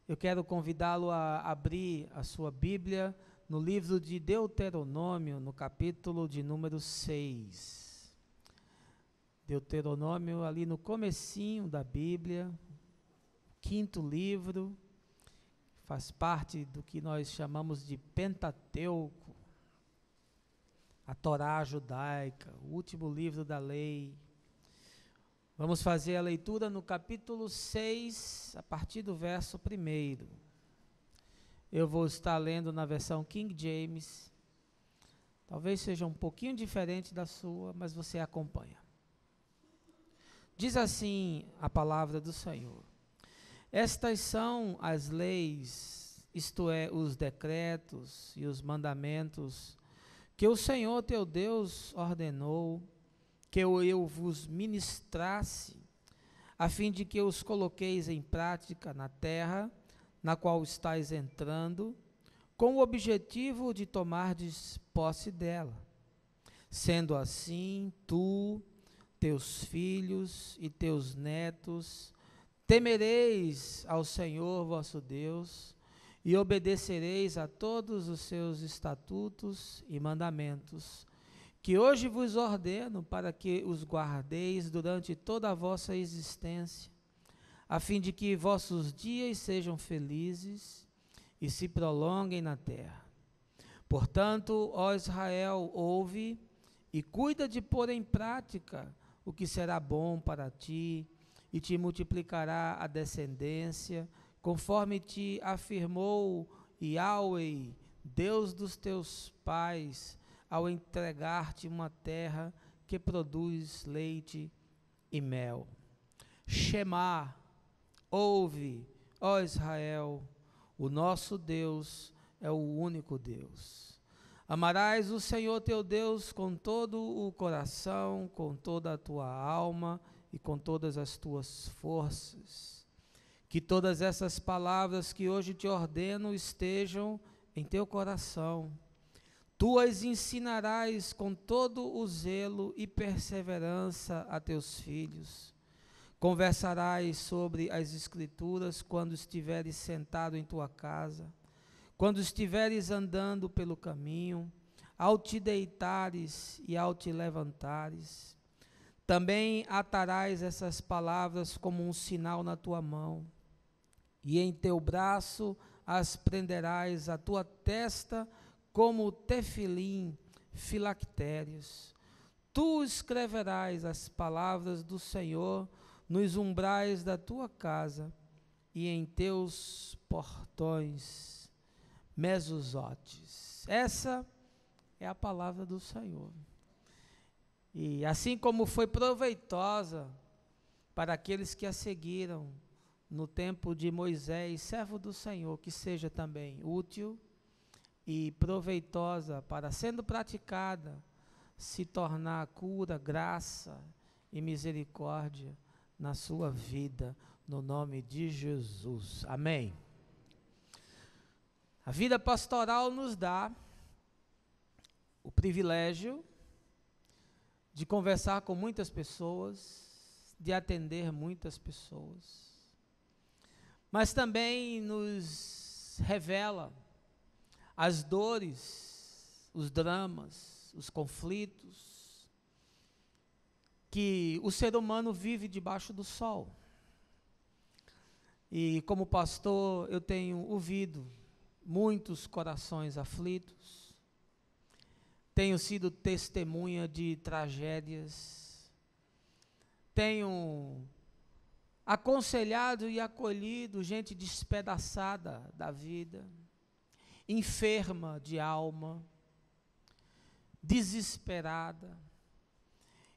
Eu quero convidá-lo a abrir a sua Bíblia no livro de Deuteronômio, no capítulo de número 6. Deuteronômio, ali no comecinho da Bíblia, quinto livro, faz parte do que nós chamamos de Pentateuco, a Torá judaica, o último livro da lei. Vamos fazer a leitura no capítulo 6, a partir do verso 1. Eu vou estar lendo na versão King James. Talvez seja um pouquinho diferente da sua, mas você acompanha. Diz assim a palavra do Senhor: Estas são as leis, isto é, os decretos e os mandamentos, que o Senhor teu Deus ordenou, que eu vos ministrasse, a fim de que os coloqueis em prática na terra, na qual estáis entrando, com o objetivo de tomardes posse dela. Sendo assim, tu, teus filhos e teus netos, temereis ao Senhor vosso Deus, e obedecereis a todos os seus estatutos e mandamentos, que hoje vos ordeno para que os guardeis durante toda a vossa existência, a fim de que vossos dias sejam felizes e se prolonguem na terra. Portanto, ó Israel, ouve e cuida de pôr em prática o que será bom para ti, e te multiplicará a descendência, conforme te afirmou Yahweh, Deus dos teus pais, ao entregar-te uma terra que produz leite e mel. Shema, ouve, ó Israel, o nosso Deus é o único Deus. Amarás o Senhor teu Deus com todo o coração, com toda a tua alma e com todas as tuas forças. Que todas essas palavras que hoje te ordeno estejam em teu coração. Tu as ensinarás com todo o zelo e perseverança a teus filhos. Conversarás sobre as Escrituras quando estiveres sentado em tua casa, quando estiveres andando pelo caminho, ao te deitares e ao te levantares. Também atarás essas palavras como um sinal na tua mão, e em teu braço as prenderás à tua testa como tefilim, filactérios. Tu escreverás as palavras do Senhor nos umbrais da tua casa e em teus portões, mesuzotes. Essa é a palavra do Senhor. E assim como foi proveitosa para aqueles que a seguiram no tempo de Moisés, servo do Senhor, que seja também útil e proveitosa para, sendo praticada, se tornar cura, graça e misericórdia na sua vida, no nome de Jesus. Amém. A vida pastoral nos dá o privilégio de conversar com muitas pessoas, de atender muitas pessoas, mas também nos revela as dores, os dramas, os conflitos que o ser humano vive debaixo do sol. E como pastor, eu tenho ouvido muitos corações aflitos, tenho sido testemunha de tragédias, tenho aconselhado e acolhido gente despedaçada da vida, enferma de alma, desesperada.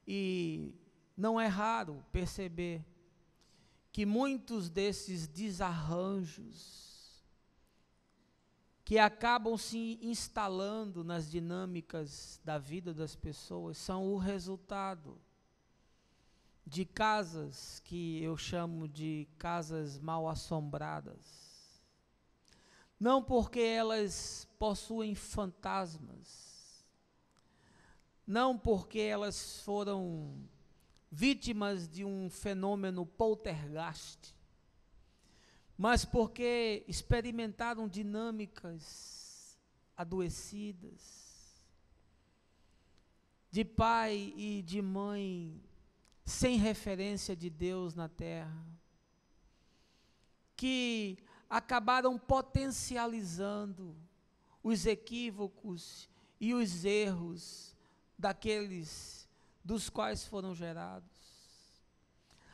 E não é raro perceber que muitos desses desarranjos que acabam se instalando nas dinâmicas da vida das pessoas são o resultado de casas que eu chamo de casas mal assombradas. Não porque elas possuem fantasmas, não porque elas foram vítimas de um fenômeno poltergeist, mas porque experimentaram dinâmicas adoecidas, de pai e de mãe sem referência de Deus na terra, que acabaram potencializando os equívocos e os erros daqueles dos quais foram gerados.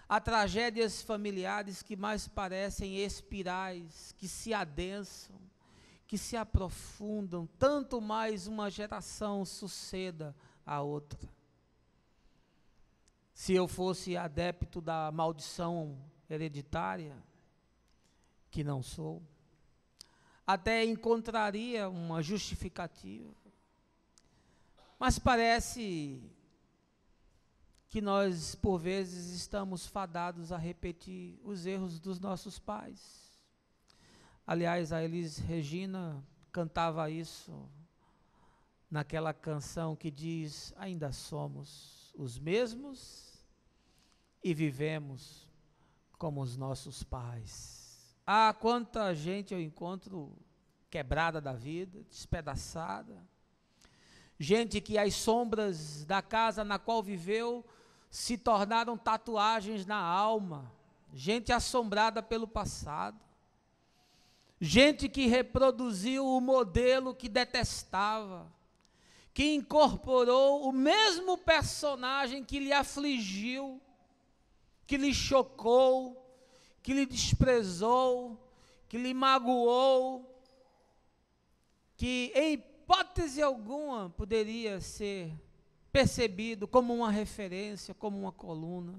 Há tragédias familiares que mais parecem espirais, que se adensam, que se aprofundam, tanto mais uma geração suceda à outra. Se eu fosse adepto da maldição hereditária, que não sou, até encontraria uma justificativa. Mas parece que nós, por vezes, estamos fadados a repetir os erros dos nossos pais. Aliás, a Elis Regina cantava isso naquela canção que diz: ainda somos os mesmos e vivemos como os nossos pais. Ah, quanta gente eu encontro quebrada da vida, despedaçada. Gente que as sombras da casa na qual viveu se tornaram tatuagens na alma. Gente assombrada pelo passado. Gente que reproduziu o modelo que detestava, que incorporou o mesmo personagem que lhe afligiu, que lhe chocou, que lhe desprezou, que lhe magoou, que em hipótese alguma poderia ser percebido como uma referência, como uma coluna.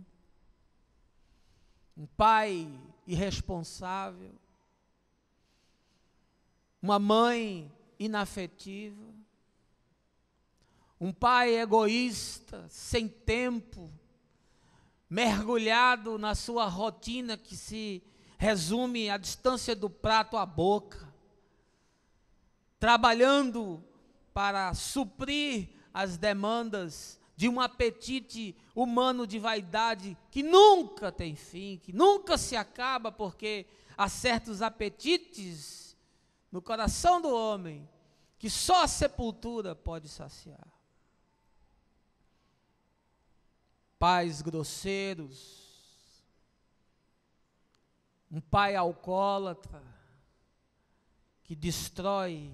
Um pai irresponsável, uma mãe inafetiva, um pai egoísta, sem tempo, mergulhado na sua rotina que se resume à distância do prato à boca, trabalhando para suprir as demandas de um apetite humano de vaidade que nunca tem fim, que nunca se acaba, porque há certos apetites no coração do homem que só a sepultura pode saciar. Pais grosseiros, um pai alcoólatra que destrói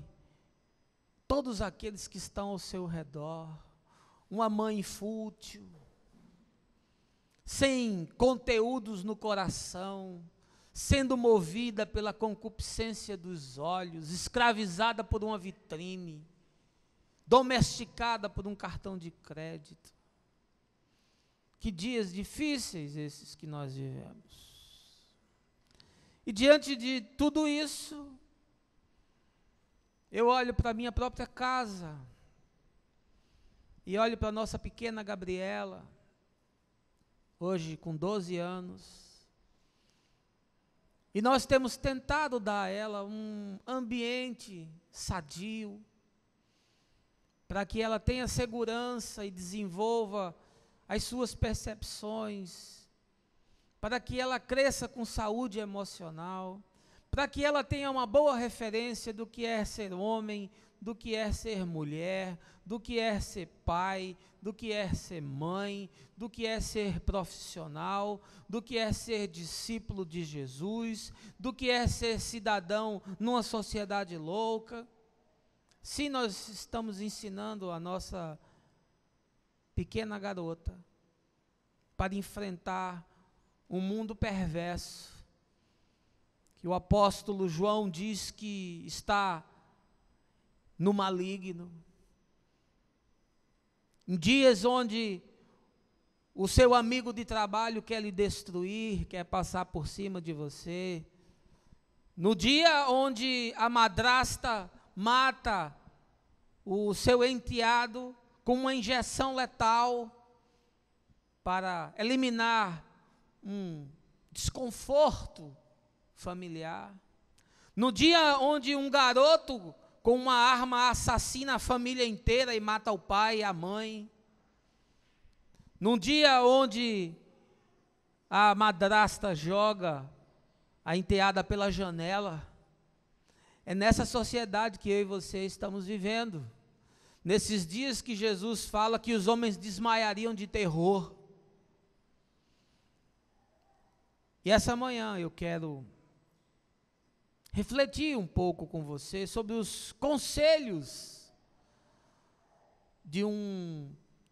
todos aqueles que estão ao seu redor, uma mãe fútil, sem conteúdos no coração, sendo movida pela concupiscência dos olhos, escravizada por uma vitrine, domesticada por um cartão de crédito. Que dias difíceis esses que nós vivemos. E diante de tudo isso, eu olho para a minha própria casa, e olho para a nossa pequena Gabriela, hoje com 12 anos, e nós temos tentado dar a ela um ambiente sadio, para que ela tenha segurança e desenvolva as suas percepções, para que ela cresça com saúde emocional, para que ela tenha uma boa referência do que é ser homem, do que é ser mulher, do que é ser pai, do que é ser mãe, do que é ser profissional, do que é ser discípulo de Jesus, do que é ser cidadão numa sociedade louca. Se nós estamos ensinando a nossa pequena garota para enfrentar um mundo perverso, que o apóstolo João diz que está no maligno, em dias onde o seu amigo de trabalho quer lhe destruir, quer passar por cima de você, no dia onde a madrasta mata o seu enteado com uma injeção letal para eliminar um desconforto familiar. No dia onde um garoto com uma arma assassina a família inteira e mata o pai e a mãe. Num dia onde a madrasta joga a enteada pela janela. É nessa sociedade que eu e você estamos vivendo. Nesses dias que Jesus fala que os homens desmaiariam de terror. E essa manhã eu quero refletir um pouco com você sobre os conselhos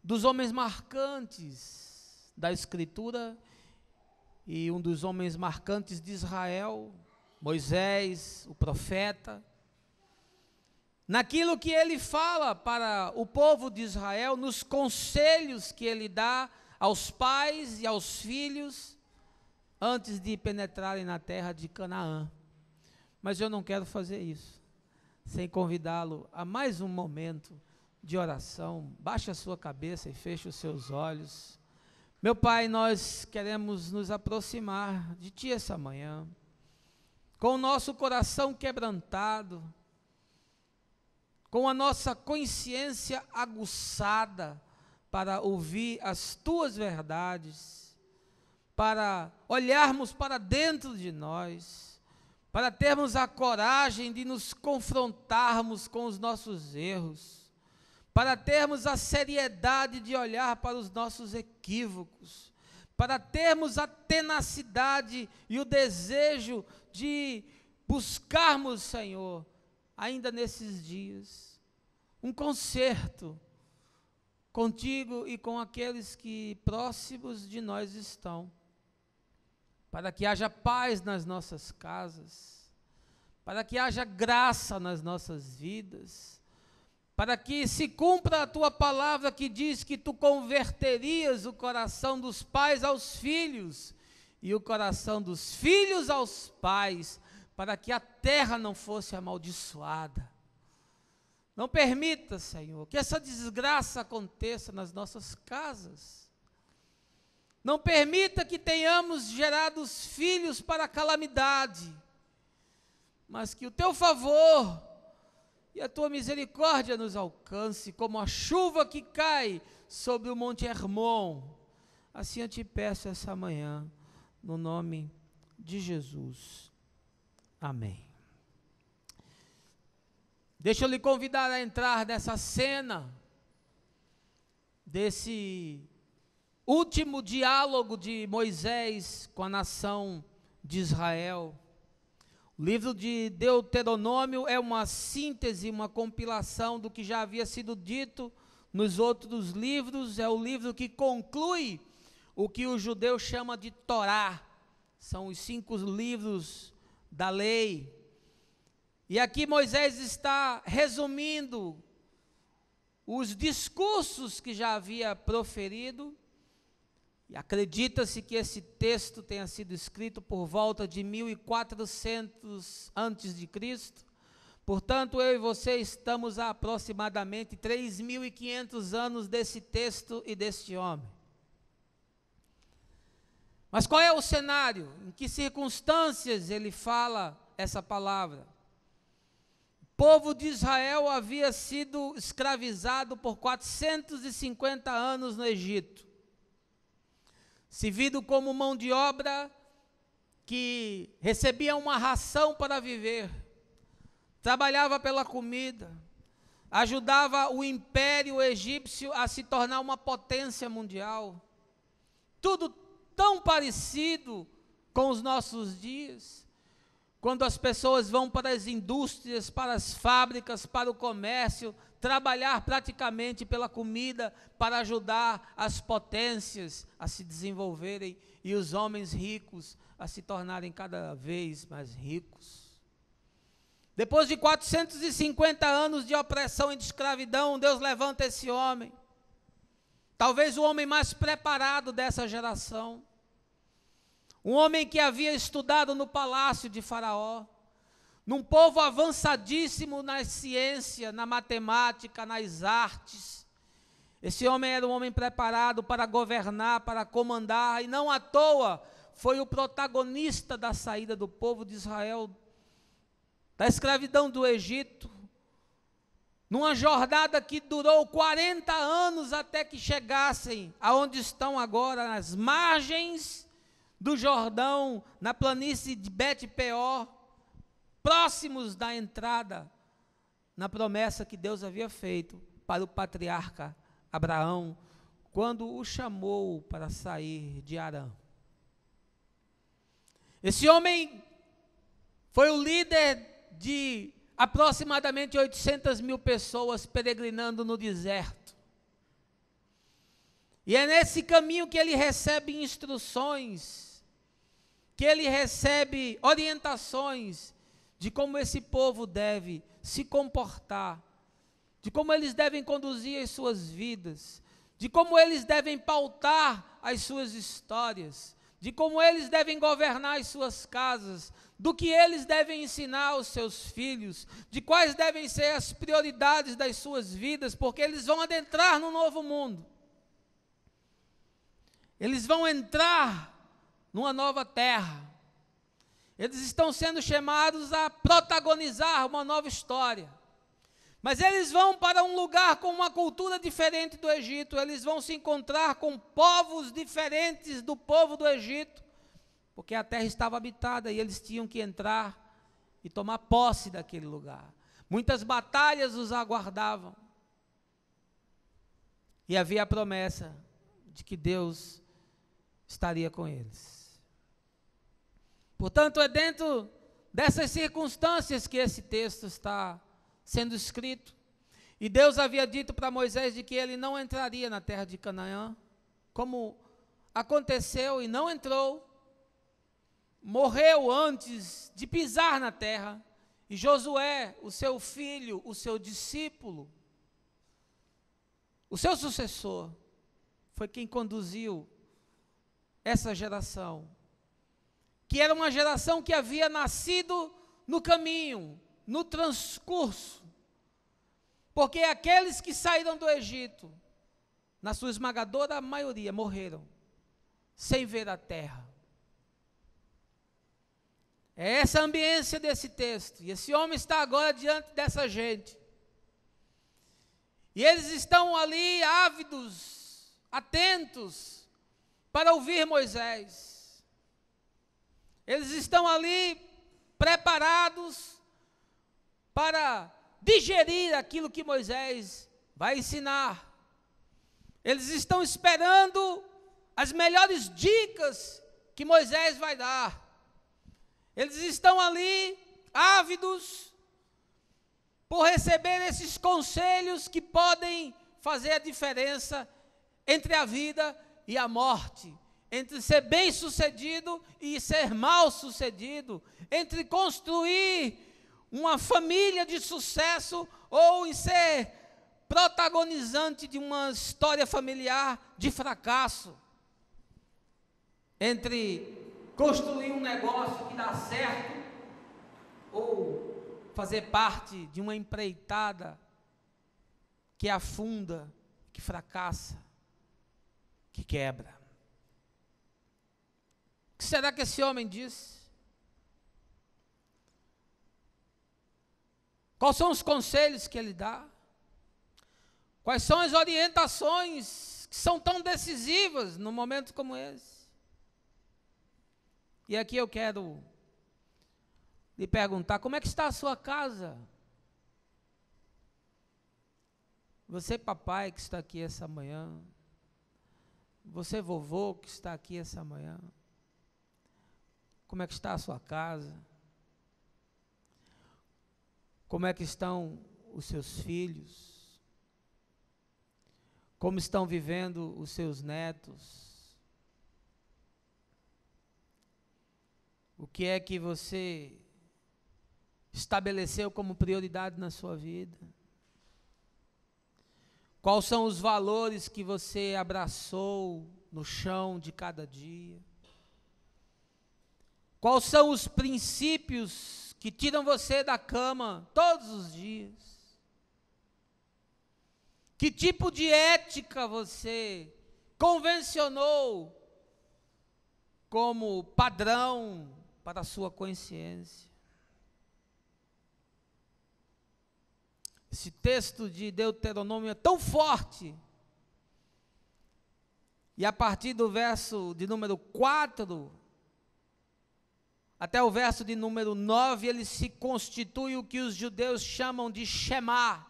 dos homens marcantes da Escritura e um dos homens marcantes de Israel, Moisés, o profeta. Naquilo que ele fala para o povo de Israel, nos conselhos que ele dá aos pais e aos filhos, antes de penetrarem na terra de Canaã. Mas eu não quero fazer isso sem convidá-lo a mais um momento de oração. Baixe a sua cabeça e feche os seus olhos. Meu Pai, nós queremos nos aproximar de Ti essa manhã, com o nosso coração quebrantado, com a nossa consciência aguçada para ouvir as Tuas verdades, para olharmos para dentro de nós, para termos a coragem de nos confrontarmos com os nossos erros, para termos a seriedade de olhar para os nossos equívocos, para termos a tenacidade e o desejo de buscarmos, Senhor, ainda nesses dias, um conserto contigo e com aqueles que próximos de nós estão, para que haja paz nas nossas casas, para que haja graça nas nossas vidas, para que se cumpra a Tua palavra que diz que Tu converterias o coração dos pais aos filhos e o coração dos filhos aos pais, para que a terra não fosse amaldiçoada. Não permita, Senhor, que essa desgraça aconteça nas nossas casas. Não permita que tenhamos gerados filhos para a calamidade, mas que o Teu favor e a Tua misericórdia nos alcance, como a chuva que cai sobre o Monte Hermon. Assim eu Te peço essa manhã, no nome de Jesus. Amém. Deixa eu lhe convidar a entrar nessa cena, desse último diálogo de Moisés com a nação de Israel. O livro de Deuteronômio é uma síntese, uma compilação do que já havia sido dito nos outros livros. É o livro que conclui o que o judeu chama de Torá. São os 5 livros da lei. E aqui Moisés está resumindo os discursos que já havia proferido. E acredita-se que esse texto tenha sido escrito por volta de 1400 antes de Cristo. Portanto, eu e você estamos a aproximadamente 3.500 anos desse texto e deste homem. Mas qual é o cenário? Em que circunstâncias ele fala essa palavra? O povo de Israel havia sido escravizado por 450 anos no Egito, servido como mão de obra que recebia uma ração para viver, trabalhava pela comida, ajudava o império egípcio a se tornar uma potência mundial. Tudo tão parecido com os nossos dias, quando as pessoas vão para as indústrias, para as fábricas, para o comércio, trabalhar praticamente pela comida para ajudar as potências a se desenvolverem e os homens ricos a se tornarem cada vez mais ricos. Depois de 450 anos de opressão e de escravidão, Deus levanta esse homem, talvez o homem mais preparado dessa geração, um homem que havia estudado no palácio de Faraó, num povo avançadíssimo na ciência, na matemática, nas artes. Esse homem era um homem preparado para governar, para comandar, e não à toa foi o protagonista da saída do povo de Israel da escravidão do Egito, numa jornada que durou 40 anos até que chegassem aonde estão agora, nas margens do Jordão, na planície de Bet-peor, próximos da entrada na promessa que Deus havia feito para o patriarca Abraão, quando o chamou para sair de Harã. Esse homem foi o líder de aproximadamente 800 mil pessoas peregrinando no deserto. E é nesse caminho que ele recebe instruções, que ele recebe orientações de como esse povo deve se comportar, de como eles devem conduzir as suas vidas, de como eles devem pautar as suas histórias, de como eles devem governar as suas casas, do que eles devem ensinar aos seus filhos, de quais devem ser as prioridades das suas vidas, porque eles vão adentrar no novo mundo. Eles vão entrar numa nova terra. Eles estão sendo chamados a protagonizar uma nova história. Mas eles vão para um lugar com uma cultura diferente do Egito, eles vão se encontrar com povos diferentes do povo do Egito, porque a terra estava habitada e eles tinham que entrar e tomar posse daquele lugar. Muitas batalhas os aguardavam. E havia a promessa de que Deus estaria com eles. Portanto, é dentro dessas circunstâncias que esse texto está sendo escrito. E Deus havia dito para Moisés de que ele não entraria na terra de Canaã, como aconteceu e não entrou. Morreu antes de pisar na terra. E Josué, o seu filho, o seu discípulo, o seu sucessor, foi quem conduziu essa geração, que era uma geração que havia nascido no caminho, no transcurso, porque aqueles que saíram do Egito, na sua esmagadora maioria, morreram, sem ver a terra. É essa a ambiência desse texto, e esse homem está agora diante dessa gente, e eles estão ali ávidos, atentos, para ouvir Moisés. Eles estão ali preparados para digerir aquilo que Moisés vai ensinar. Eles estão esperando as melhores dicas que Moisés vai dar. Eles estão ali ávidos por receber esses conselhos que podem fazer a diferença entre a vida e a morte, entre ser bem-sucedido e ser mal-sucedido, entre construir uma família de sucesso ou em ser protagonizante de uma história familiar de fracasso, entre construir um negócio que dá certo ou fazer parte de uma empreitada que afunda, que fracassa, que quebra. O que será que esse homem disse? Quais são os conselhos que ele dá? Quais são as orientações que são tão decisivas num momento como esse? E aqui eu quero lhe perguntar, como é que está a sua casa? Você, papai, que está aqui essa manhã, você, vovô, que está aqui essa manhã, como é que está a sua casa? Como é que estão os seus filhos? Como estão vivendo os seus netos? O que é que você estabeleceu como prioridade na sua vida? Quais são os valores que você abraçou no chão de cada dia? Quais são os princípios que tiram você da cama todos os dias? Que tipo de ética você convencionou como padrão para a sua consciência? Esse texto de Deuteronômio é tão forte, e a partir do verso de número 4, até o verso de número 9, ele se constitui o que os judeus chamam de Shema.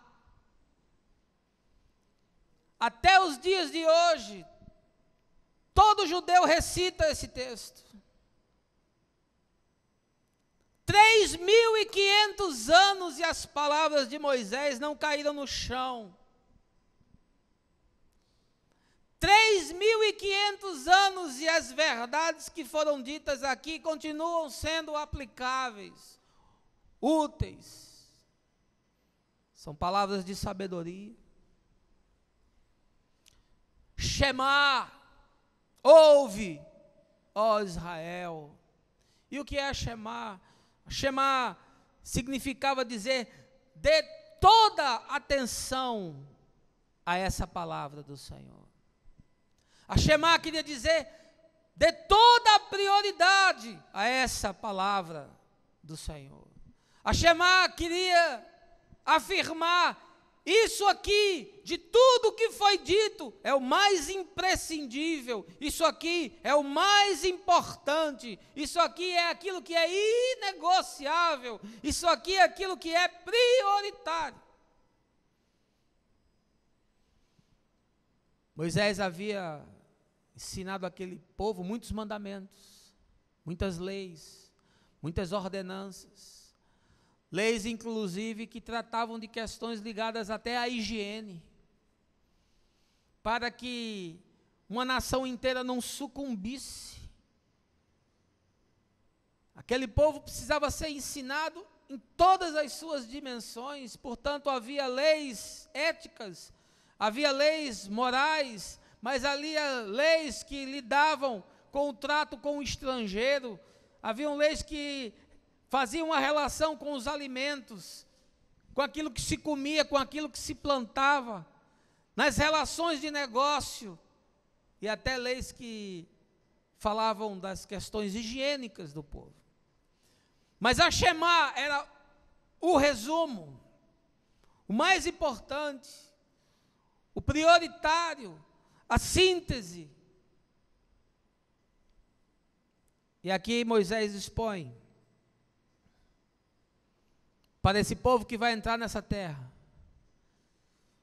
Até os dias de hoje, todo judeu recita esse texto. 3.500 anos e as palavras de Moisés não caíram no chão. 3.500 anos e as verdades que foram ditas aqui continuam sendo aplicáveis, úteis. São palavras de sabedoria. Shema, ouve, ó Israel. E o que é Shema? Shema significava dizer, dê toda atenção a essa palavra do Senhor. A Shema queria dizer, dê toda a prioridade a essa palavra do Senhor. A Shema queria afirmar, isso aqui, de tudo que foi dito, é o mais imprescindível, isso aqui é o mais importante, isso aqui é aquilo que é inegociável, isso aqui é aquilo que é prioritário. Moisés havia ensinado àquele povo muitos mandamentos, muitas leis, muitas ordenanças, leis inclusive que tratavam de questões ligadas até à higiene, para que uma nação inteira não sucumbisse. Aquele povo precisava ser ensinado em todas as suas dimensões, portanto havia leis éticas, havia leis morais, mas havia leis que lidavam com o trato com o estrangeiro, haviam leis que faziam uma relação com os alimentos, com aquilo que se comia, com aquilo que se plantava, nas relações de negócio, e até leis que falavam das questões higiênicas do povo. Mas a Shema era o resumo, o mais importante, o prioritário, a síntese. E aqui Moisés expõe para esse povo que vai entrar nessa terra,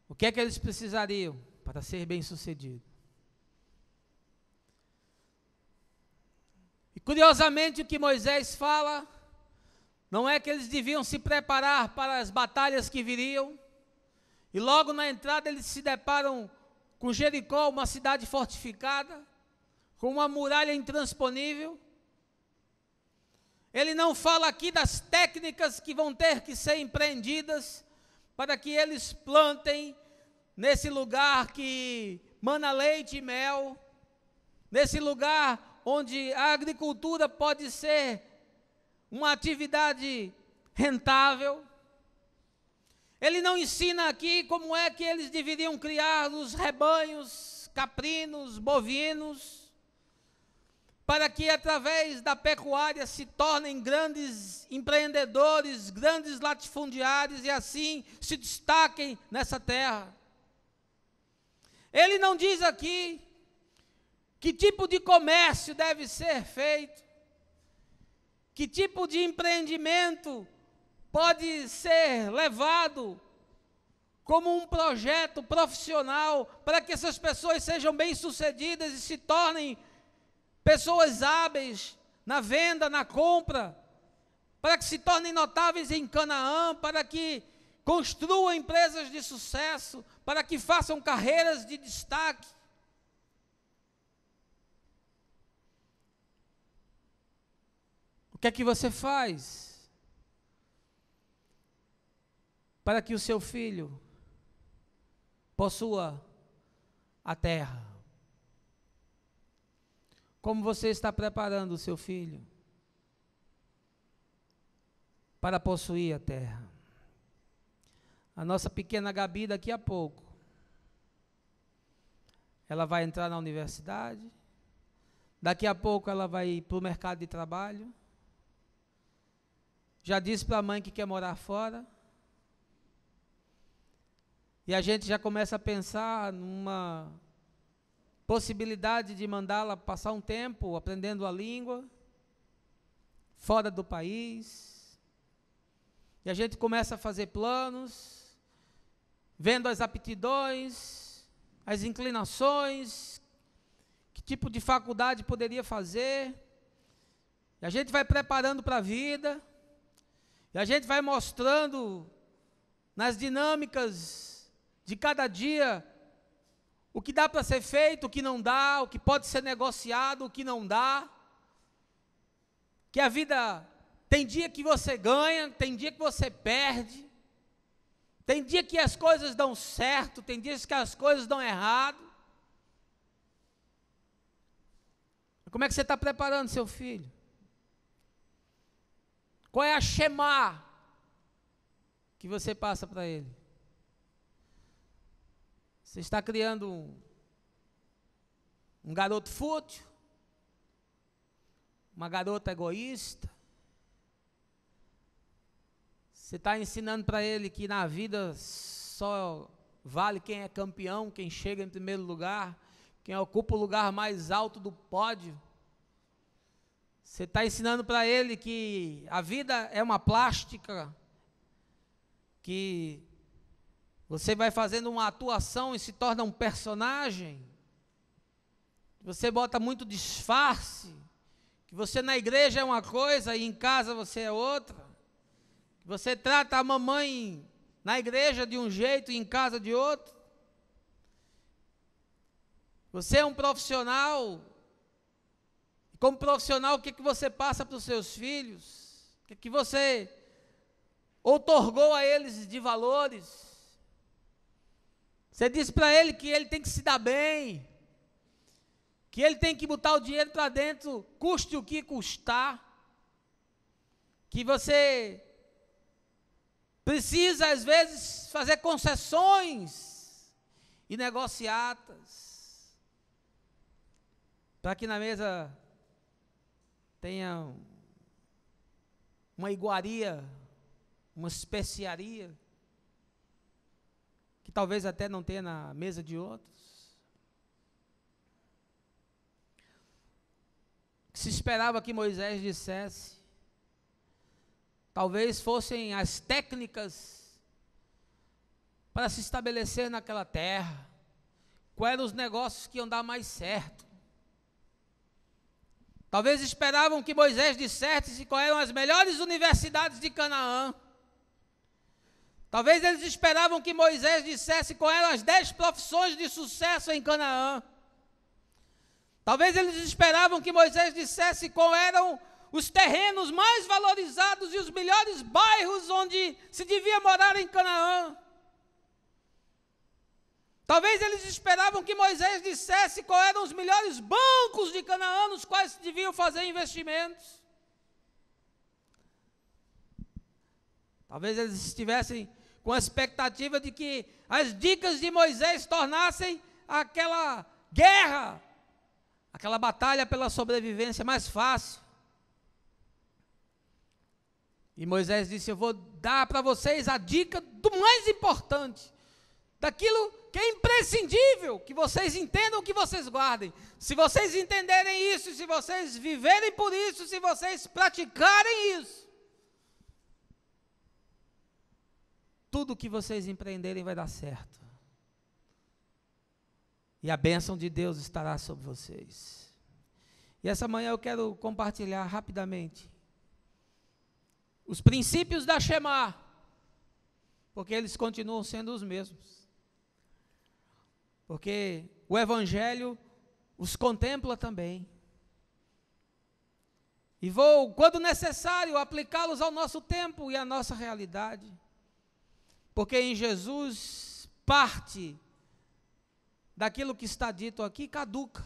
o que é que eles precisariam para ser bem-sucedido. E curiosamente o que Moisés fala, não é que eles deviam se preparar para as batalhas que viriam, e logo na entrada eles se deparam com Jericó, uma cidade fortificada, com uma muralha intransponível. Ele não fala aqui das técnicas que vão ter que ser empreendidas para que eles plantem nesse lugar que mana leite e mel, nesse lugar onde a agricultura pode ser uma atividade rentável. Ele não ensina aqui como é que eles deveriam criar os rebanhos caprinos, bovinos, para que através da pecuária se tornem grandes empreendedores, grandes latifundiários e assim se destaquem nessa terra. Ele não diz aqui que tipo de comércio deve ser feito, que tipo de empreendimento pode ser levado como um projeto profissional para que essas pessoas sejam bem-sucedidas e se tornem pessoas hábeis na venda, na compra, para que se tornem notáveis em Canaã, para que construam empresas de sucesso, para que façam carreiras de destaque. O que é que você faz para que o seu filho possua a terra? Como você está preparando o seu filho para possuir a terra? A nossa pequena Gabi, daqui a pouco, ela vai entrar na universidade, daqui a pouco ela vai ir para o mercado de trabalho, já disse para a mãe que quer morar fora, e a gente já começa a pensar numa possibilidade de mandá-la passar um tempo aprendendo a língua fora do país, e a gente começa a fazer planos, vendo as aptidões, as inclinações, que tipo de faculdade poderia fazer, e a gente vai preparando para a vida, e a gente vai mostrando nas dinâmicas de cada dia o que dá para ser feito, o que não dá, o que pode ser negociado, o que não dá. Que a vida tem dia que você ganha, tem dia que você perde, tem dia que as coisas dão certo, tem dias que as coisas dão errado. Como é que você está preparando seu filho? Qual é a shema que você passa para ele? Você está criando um garoto fútil? Uma garota egoísta? Você está ensinando para ele que na vida só vale quem é campeão, quem chega em primeiro lugar, quem ocupa o lugar mais alto do pódio? Você está ensinando para ele que a vida é uma plástica, que você vai fazendo uma atuação e se torna um personagem? Você bota muito disfarce, que você na igreja é uma coisa e em casa você é outra, que você trata a mamãe na igreja de um jeito e em casa de outro. Você é um profissional. Como profissional, o que você passa para os seus filhos? O que você outorgou a eles de valores? Você diz para ele que ele tem que se dar bem, que ele tem que botar o dinheiro para dentro, custe o que custar, que você precisa, às vezes, fazer concessões e negociatas, para que na mesa tenha uma iguaria, uma especiaria, que talvez até não tenha na mesa de outros. O que se esperava que Moisés dissesse, talvez fossem as técnicas para se estabelecer naquela terra, quais eram os negócios que iam dar mais certo. Talvez esperavam que Moisés dissesse quais eram as melhores universidades de Canaã. Talvez eles esperavam que Moisés dissesse quais eram as 10 profissões de sucesso em Canaã. Talvez eles esperavam que Moisés dissesse quais eram os terrenos mais valorizados e os melhores bairros onde se devia morar em Canaã. Talvez eles esperavam que Moisés dissesse quais eram os melhores bancos de Canaã nos quais se deviam fazer investimentos. Talvez eles estivessem com a expectativa de que as dicas de Moisés tornassem aquela guerra, aquela batalha pela sobrevivência mais fácil. E Moisés disse: eu vou dar para vocês a dica do mais importante, daquilo que é imprescindível, que vocês entendam, que vocês guardem. Se vocês entenderem isso, se vocês viverem por isso, se vocês praticarem isso, tudo que vocês empreenderem vai dar certo. E a bênção de Deus estará sobre vocês. E essa manhã eu quero compartilhar rapidamente os princípios da Shema, porque eles continuam sendo os mesmos. Porque o Evangelho os contempla também. E vou, quando necessário, aplicá-los ao nosso tempo e à nossa realidade. Porque em Jesus, parte daquilo que está dito aqui caduca.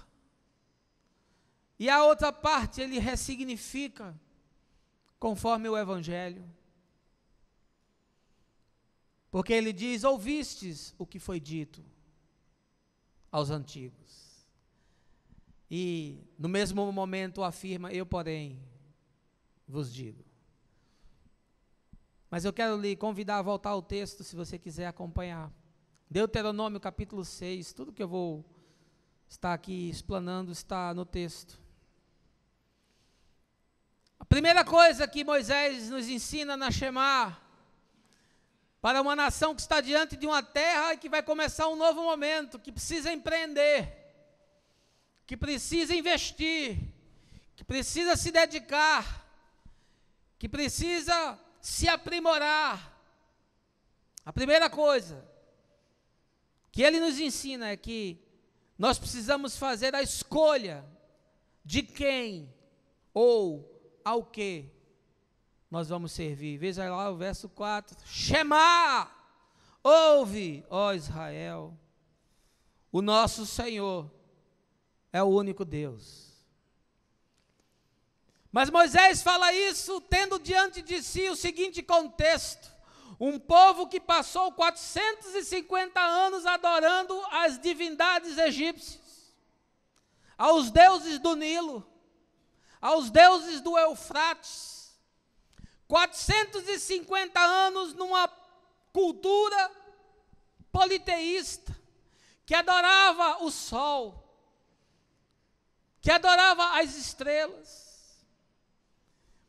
E a outra parte ele ressignifica, conforme o Evangelho. Porque ele diz: ouvistes o que foi dito aos antigos. E no mesmo momento afirma: eu, porém, vos digo. Mas eu quero lhe convidar a voltar ao texto, se você quiser acompanhar. Deuteronômio capítulo 6, tudo que eu vou estar aqui explanando está no texto. A Primeira coisa que Moisés nos ensina na Shema, para uma nação que está diante de uma terra e que vai começar um novo momento, que precisa empreender, que precisa investir, que precisa se dedicar, que precisa se aprimorar. A primeira coisa que ele nos ensina é que nós precisamos fazer a escolha de quem ou ao que nós vamos servir. Veja lá o verso 4. Shema, ouve, ó Israel, o nosso Senhor é o único Deus. Mas Moisés fala isso tendo diante de si o seguinte contexto: um povo que passou 450 anos adorando as divindades egípcias, aos deuses do Nilo, aos deuses do Eufrates. 450 anos numa cultura politeísta, que adorava o sol, que adorava as estrelas.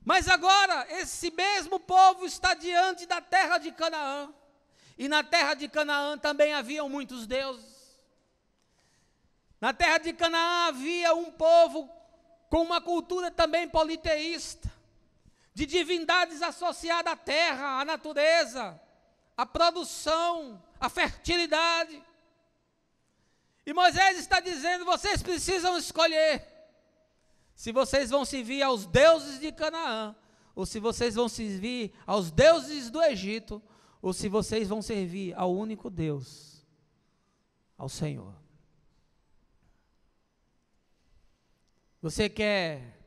Mas agora, esse mesmo povo está diante da terra de Canaã, e na terra de Canaã também haviam muitos deuses. Na terra de Canaã havia um povo com uma cultura também politeísta, de divindades associadas à terra, à natureza, à produção, à fertilidade. E Moisés está dizendo: vocês precisam escolher se vocês vão servir aos deuses de Canaã, ou se vocês vão servir aos deuses do Egito, ou se vocês vão servir ao único Deus, ao Senhor. Você quer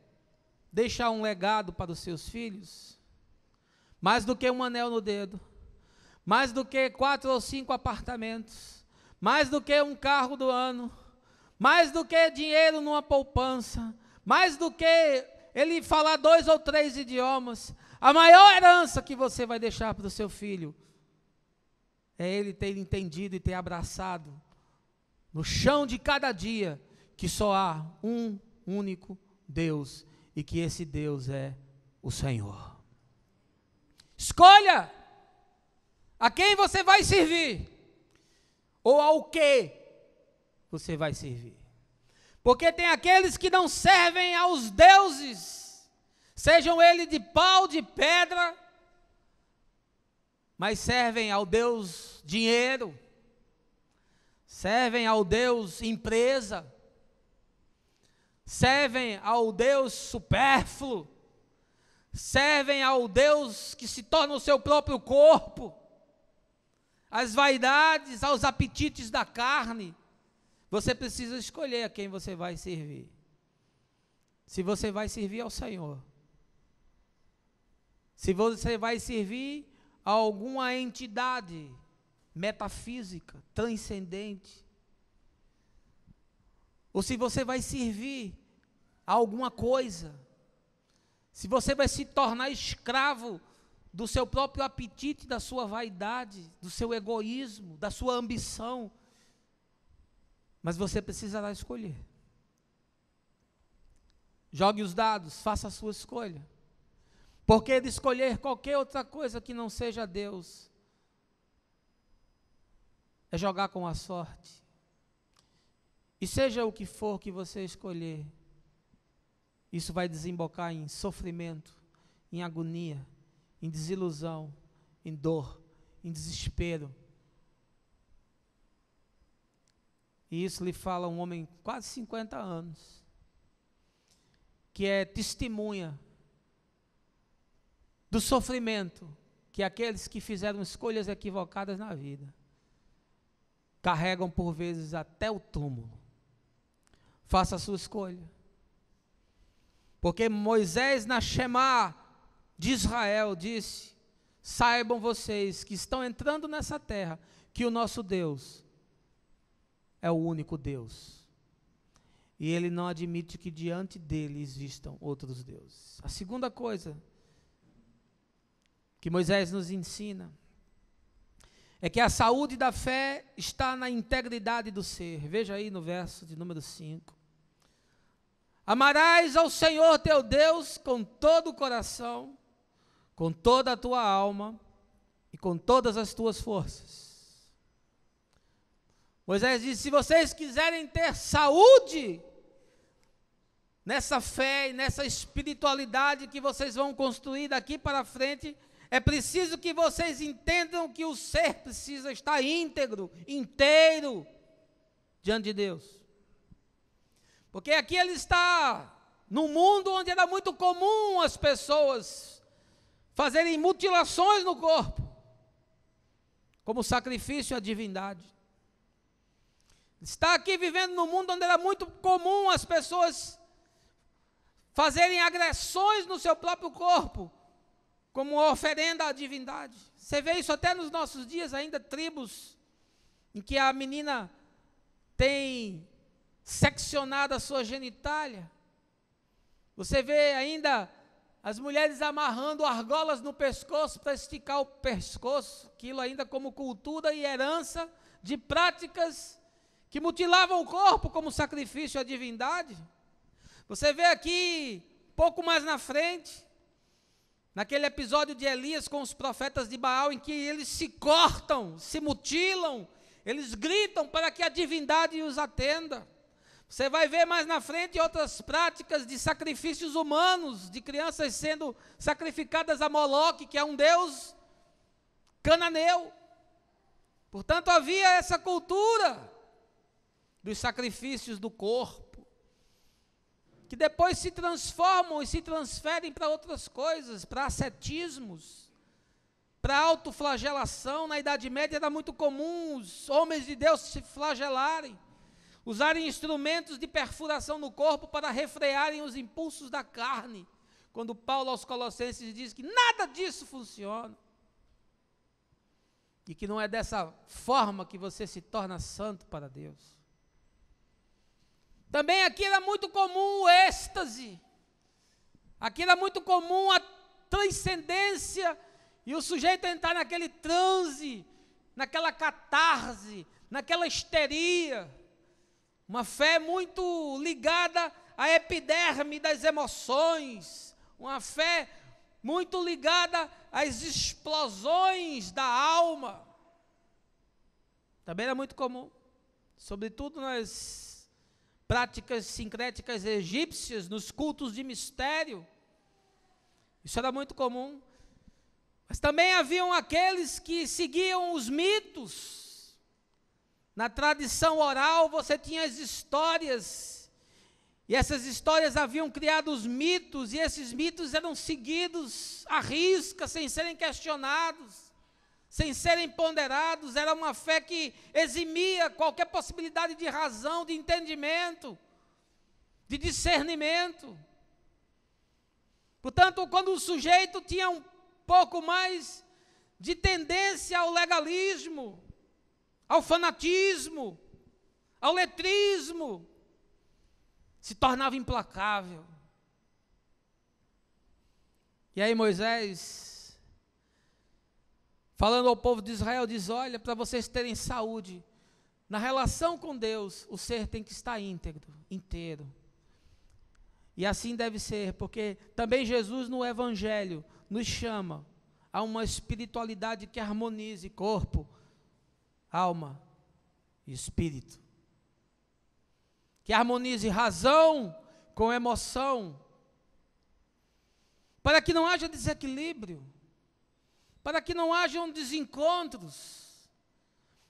deixar um legado para os seus filhos? Mais do que um anel no dedo, mais do que 4 ou 5 apartamentos, mais do que um carro do ano, mais do que dinheiro numa poupança, mais do que ele falar 2 ou 3 idiomas, a maior herança que você vai deixar para o seu filho é ele ter entendido e ter abraçado no chão de cada dia que só há um único Deus, e que esse Deus é o Senhor. Escolha a quem você vai servir, ou ao que você vai servir. Porque tem aqueles que não servem aos deuses, sejam eles de pau, de pedra, mas servem ao Deus dinheiro, servem ao Deus empresa, servem ao Deus supérfluo, servem ao Deus que se torna o seu próprio corpo, às vaidades, aos apetites da carne. Você precisa escolher a quem você vai servir. Se você vai servir ao Senhor, se você vai servir a alguma entidade metafísica, transcendente, ou se você vai servir a alguma coisa, se você vai se tornar escravo do seu próprio apetite, da sua vaidade, do seu egoísmo, da sua ambição. Mas você precisará escolher. Jogue os dados, faça a sua escolha. Porque de escolher qualquer outra coisa que não seja Deus é jogar com a sorte. E seja o que for que você escolher, isso vai desembocar em sofrimento, em agonia, em desilusão, em dor, em desespero. E isso lhe fala um homem de quase 50 anos, que é testemunha do sofrimento que aqueles que fizeram escolhas equivocadas na vida carregam por vezes até o túmulo. Faça a sua escolha. Porque Moisés na Shema de Israel disse: saibam vocês que estão entrando nessa terra, que o nosso Deus é o único Deus. E ele não admite que diante dele existam outros deuses. A segunda coisa que Moisés nos ensina é que a saúde da fé está na integridade do ser. Veja aí no verso de número 5. Amarás ao Senhor teu Deus com todo o coração, com toda a tua alma e com todas as tuas forças. Moisés disse: se vocês quiserem ter saúde nessa fé e nessa espiritualidade que vocês vão construir daqui para frente, é preciso que vocês entendam que o ser precisa estar íntegro, inteiro, diante de Deus. Porque aqui ele está num mundo onde era muito comum as pessoas fazerem mutilações no corpo, como sacrifício à divindade. Está aqui vivendo num mundo onde era muito comum as pessoas fazerem agressões no seu próprio corpo, como uma oferenda à divindade. Você vê isso até nos nossos dias ainda, tribos em que a menina tem seccionado a sua genitália. Você vê ainda as mulheres amarrando argolas no pescoço para esticar o pescoço, aquilo ainda como cultura e herança de práticas que mutilavam o corpo como sacrifício à divindade. Você vê aqui, pouco mais na frente, naquele episódio de Elias com os profetas de Baal, em que eles se cortam, se mutilam, eles gritam para que a divindade os atenda. Você vai ver mais na frente outras práticas de sacrifícios humanos, de crianças sendo sacrificadas a Moloque, que é um deus cananeu. Portanto, havia essa cultura dos sacrifícios do corpo, que depois se transformam e se transferem para outras coisas, para ascetismos, para autoflagelação. Na Idade Média era muito comum os homens de Deus se flagelarem, usarem instrumentos de perfuração no corpo para refrearem os impulsos da carne, quando Paulo aos Colossenses diz que nada disso funciona, e que não é dessa forma que você se torna santo para Deus. Também aqui era muito comum o êxtase, aqui era muito comum a transcendência, e o sujeito entrar naquele transe, naquela catarse, naquela histeria, uma fé muito ligada à epiderme das emoções, uma fé muito ligada às explosões da alma. Também era muito comum, sobretudo nas práticas sincréticas egípcias, nos cultos de mistério. Isso era muito comum. Mas também haviam aqueles que seguiam os mitos. Na tradição oral você tinha as histórias, e essas histórias haviam criado os mitos, e esses mitos eram seguidos à risca, sem serem questionados, sem serem ponderados. Era uma fé que eximia qualquer possibilidade de razão, de entendimento, de discernimento. Portanto, quando o sujeito tinha um pouco mais de tendência ao legalismo, ao fanatismo, ao letrismo, se tornava implacável. E aí Moisés, falando ao povo de Israel, diz: olha, para vocês terem saúde, na relação com Deus, o ser tem que estar íntegro, inteiro. E assim deve ser, porque também Jesus no Evangelho nos chama a uma espiritualidade que harmonize corpo, alma e espírito, que harmonize razão com emoção, para que não haja desequilíbrio, para que não hajam desencontros,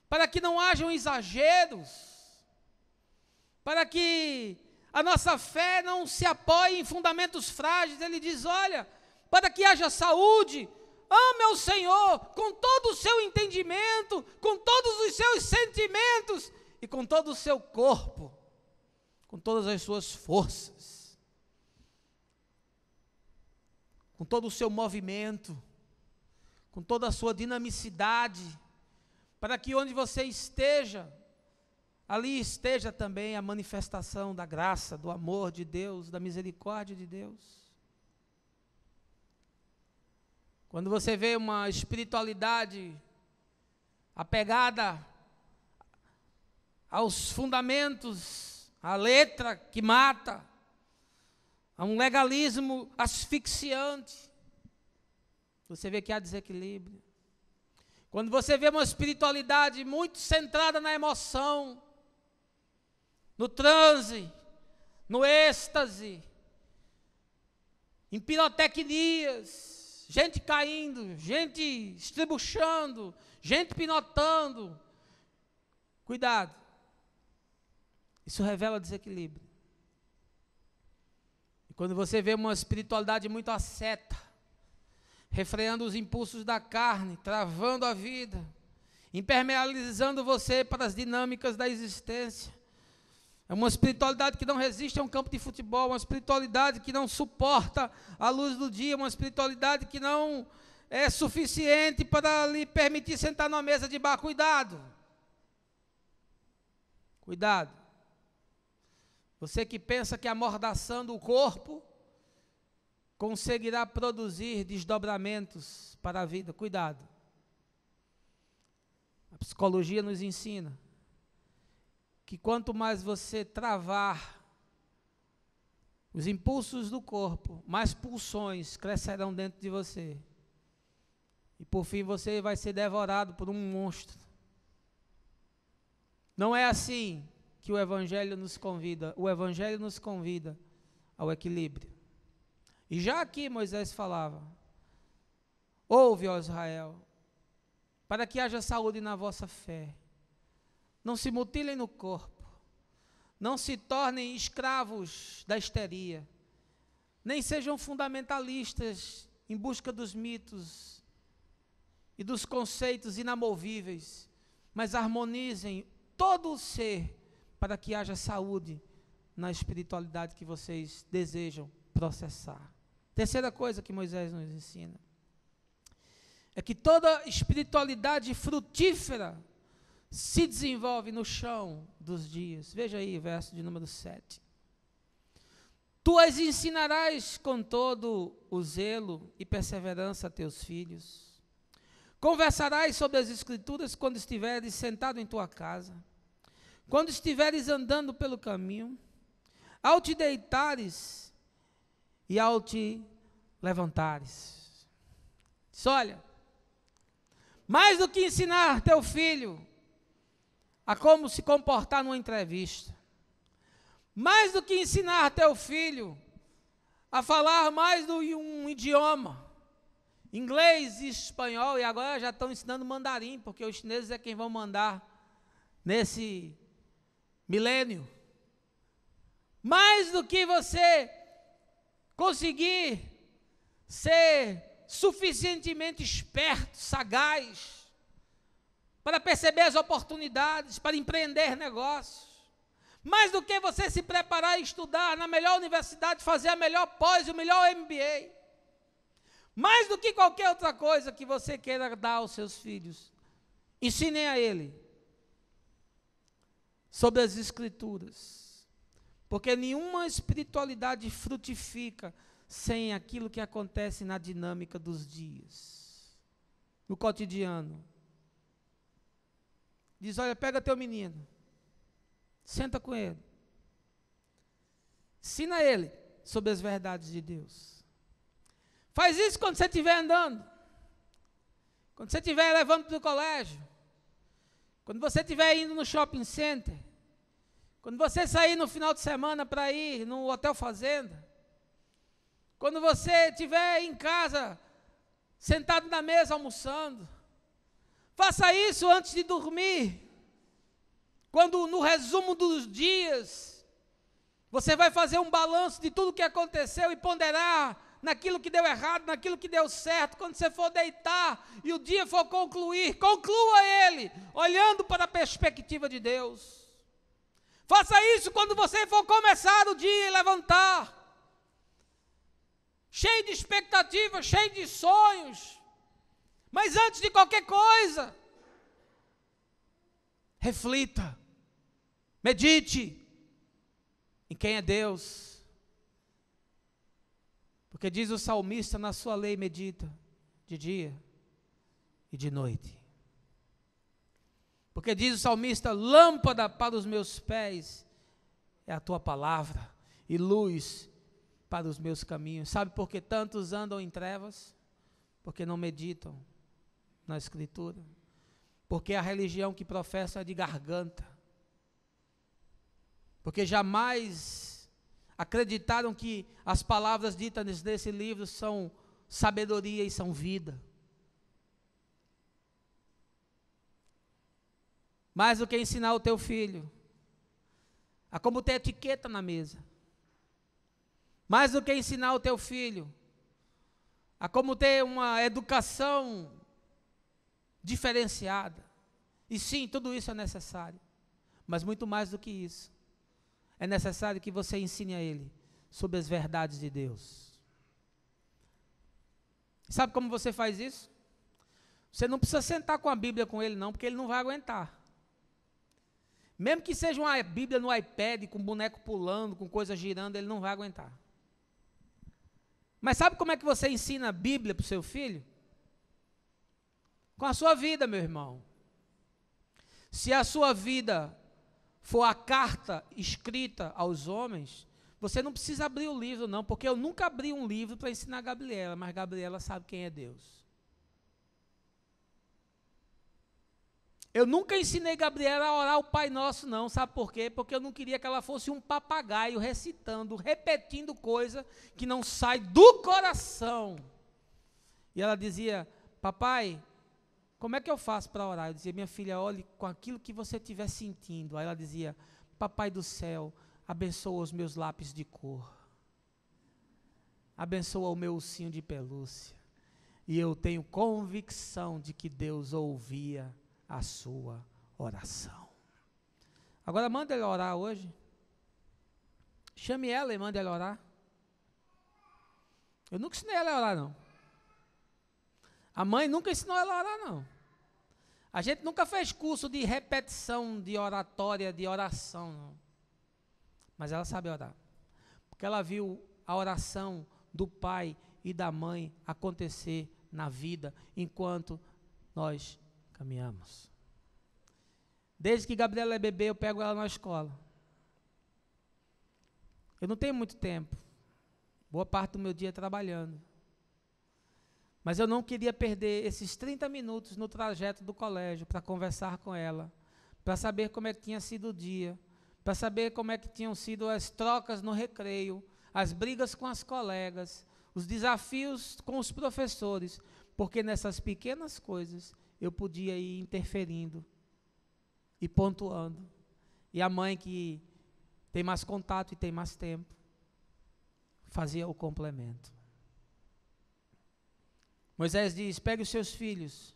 para que não hajam exageros, para que a nossa fé não se apoie em fundamentos frágeis. Ele diz: olha, para que haja saúde, ame ao Senhor com todo o seu entendimento, com todos os seus sentimentos e com todo o seu corpo, com todas as suas forças, com todo o seu movimento, com toda a sua dinamicidade, para que onde você esteja, ali esteja também a manifestação da graça, do amor de Deus, da misericórdia de Deus. Quando você vê uma espiritualidade apegada aos fundamentos, à letra que mata, Há um legalismo asfixiante. Você vê que há desequilíbrio. Quando você vê uma espiritualidade muito centrada na emoção, no transe, no êxtase, em pirotecnias, gente caindo, gente estribuchando, gente pinotando. Cuidado. Isso revela desequilíbrio. E quando você vê uma espiritualidade muito asceta, refreando os impulsos da carne, travando a vida, impermeabilizando você para as dinâmicas da existência, é uma espiritualidade que não resiste a um campo de futebol, uma espiritualidade que não suporta a luz do dia, uma espiritualidade que não é suficiente para lhe permitir sentar numa mesa de bar. Cuidado. Cuidado. Você que pensa que amordaçando o corpo conseguirá produzir desdobramentos para a vida. Cuidado. A psicologia nos ensina que quanto mais você travar os impulsos do corpo, mais pulsões crescerão dentro de você. E por fim você vai ser devorado por um monstro. Não é assim que o Evangelho nos convida. O Evangelho nos convida ao equilíbrio. E já aqui Moisés falava: ouve, ó Israel, para que haja saúde na vossa fé. Não se mutilem no corpo, não se tornem escravos da histeria, nem sejam fundamentalistas em busca dos mitos e dos conceitos inamovíveis, mas harmonizem todo o ser para que haja saúde na espiritualidade que vocês desejam processar. Terceira coisa que Moisés nos ensina é que toda espiritualidade frutífera se desenvolve no chão dos dias. Veja aí, verso de número 7. Tu as ensinarás com todo o zelo e perseverança a teus filhos. Conversarás sobre as Escrituras quando estiveres sentado em tua casa, quando estiveres andando pelo caminho, ao te deitares e ao te levantares. Diz, olha, mais do que ensinar teu filho a como se comportar numa entrevista, mais do que ensinar teu filho a falar mais de um idioma, inglês e espanhol, e agora já estão ensinando mandarim, porque os chineses é quem vão mandar nesse milênio. Mais do que você conseguir ser suficientemente esperto, sagaz, para perceber as oportunidades, para empreender negócios, mais do que você se preparar e estudar na melhor universidade, fazer a melhor pós e o melhor MBA, mais do que qualquer outra coisa que você queira dar aos seus filhos, ensinem a ele sobre as Escrituras, porque nenhuma espiritualidade frutifica sem aquilo que acontece na dinâmica dos dias, no cotidiano. Diz, olha, pega teu menino, senta com ele, ensina ele sobre as verdades de Deus. Faz isso quando você estiver andando, quando você estiver levando para o colégio, quando você estiver indo no shopping center, quando você sair no final de semana para ir no hotel fazenda, quando você estiver em casa, sentado na mesa almoçando, faça isso antes de dormir, quando no resumo dos dias, você vai fazer um balanço de tudo que aconteceu e ponderar naquilo que deu errado, naquilo que deu certo. Quando você for deitar e o dia for concluir, conclua ele, olhando para a perspectiva de Deus. Faça isso quando você for começar o dia e levantar, cheio de expectativas, cheio de sonhos. Mas antes de qualquer coisa, reflita, medite em quem é Deus. Porque diz o salmista, na sua lei medita de dia e de noite. Porque diz o salmista, lâmpada para os meus pés é a tua palavra e luz para os meus caminhos. Sabe por que tantos andam em trevas? Porque não meditam na Escritura. Porque a religião que professa é de garganta. Porque jamais acreditaram que as palavras ditas nesse livro são sabedoria e são vida. Mais do que ensinar o teu filho a como ter etiqueta na mesa. Mais do que ensinar o teu filho a como ter uma educação diferenciada. E sim, tudo isso é necessário. Mas muito mais do que isso, é necessário que você ensine a ele sobre as verdades de Deus. Sabe como você faz isso? Você não precisa sentar com a Bíblia com ele não, porque ele não vai aguentar. Mesmo que seja uma Bíblia no iPad, com boneco pulando, com coisa girando, ele não vai aguentar. Mas sabe como é que você ensina a Bíblia para o seu filho? Com a sua vida, meu irmão. Se a sua vida for a carta escrita aos homens, você não precisa abrir o livro não, porque eu nunca abri um livro para ensinar a Gabriela, mas Gabriela sabe quem é Deus. Eu nunca ensinei Gabriela a orar o Pai Nosso não, sabe por quê? Porque eu não queria que ela fosse um papagaio recitando, repetindo coisa que não sai do coração. E ela dizia, papai, como é que eu faço para orar? Eu dizia, minha filha, olhe com aquilo que você estiver sentindo. Aí ela dizia, papai do céu, abençoa os meus lápis de cor. Abençoa o meu ursinho de pelúcia. E eu tenho convicção de que Deus ouvia a sua oração. Agora manda ele orar hoje. Chame ela e manda ela orar. Eu nunca ensinei ela a orar não. A mãe nunca ensinou ela a orar não. A gente nunca fez curso de repetição, de oratória, de oração não. Mas ela sabe orar. Porque ela viu a oração do pai e da mãe acontecer na vida enquanto nós caminhamos. Desde que Gabriela é bebê, eu pego ela na escola. Eu não tenho muito tempo. Boa parte do meu dia trabalhando. Mas eu não queria perder esses 30 minutos no trajeto do colégio para conversar com ela, para saber como é que tinha sido o dia, para saber como é que tinham sido as trocas no recreio, as brigas com as colegas, os desafios com os professores, porque nessas pequenas coisas eu podia ir interferindo e pontuando. E a mãe que tem mais contato e tem mais tempo, fazia o complemento. Moisés diz, pegue os seus filhos,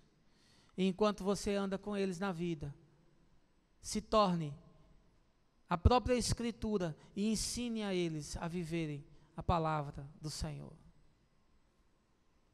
e enquanto você anda com eles na vida, se torne a própria Escritura e ensine a eles a viverem a palavra do Senhor.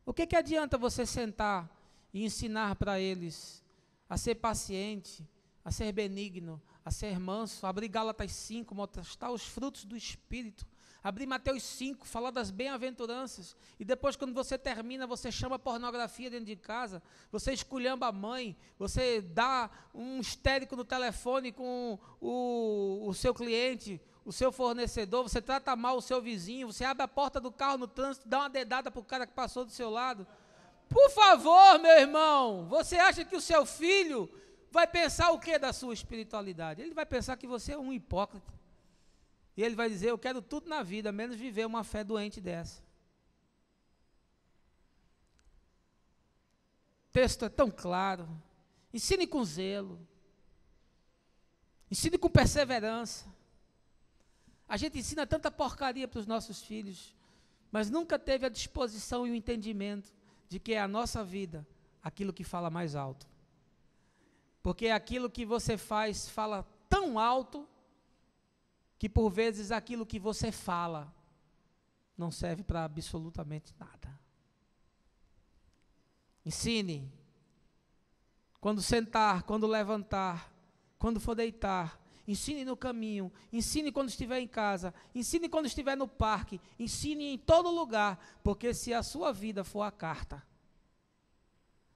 O que adianta você sentar e ensinar para eles a ser paciente, a ser benigno, a ser manso, abrir Gálatas 5, mostrar os frutos do Espírito, abrir Mateus 5, falar das bem-aventuranças, e depois quando você termina, você chama pornografia dentro de casa, você esculhamba a mãe, você dá um histérico no telefone com o seu cliente, o seu fornecedor, você trata mal o seu vizinho, você abre a porta do carro no trânsito, dá uma dedada para o cara que passou do seu lado. Por favor, meu irmão, você acha que o seu filho vai pensar o que da sua espiritualidade? Ele vai pensar que você é um hipócrita. E ele vai dizer, eu quero tudo na vida, menos viver uma fé doente dessa. O texto é tão claro. Ensine com zelo. Ensine com perseverança. A gente ensina tanta porcaria para os nossos filhos, mas nunca teve a disposição e o entendimento de que é a nossa vida aquilo que fala mais alto. Porque aquilo que você faz fala tão alto que por vezes aquilo que você fala não serve para absolutamente nada. Ensine. Quando sentar, quando levantar, quando for deitar, ensine no caminho, ensine quando estiver em casa, ensine quando estiver no parque, ensine em todo lugar, porque se a sua vida for a carta,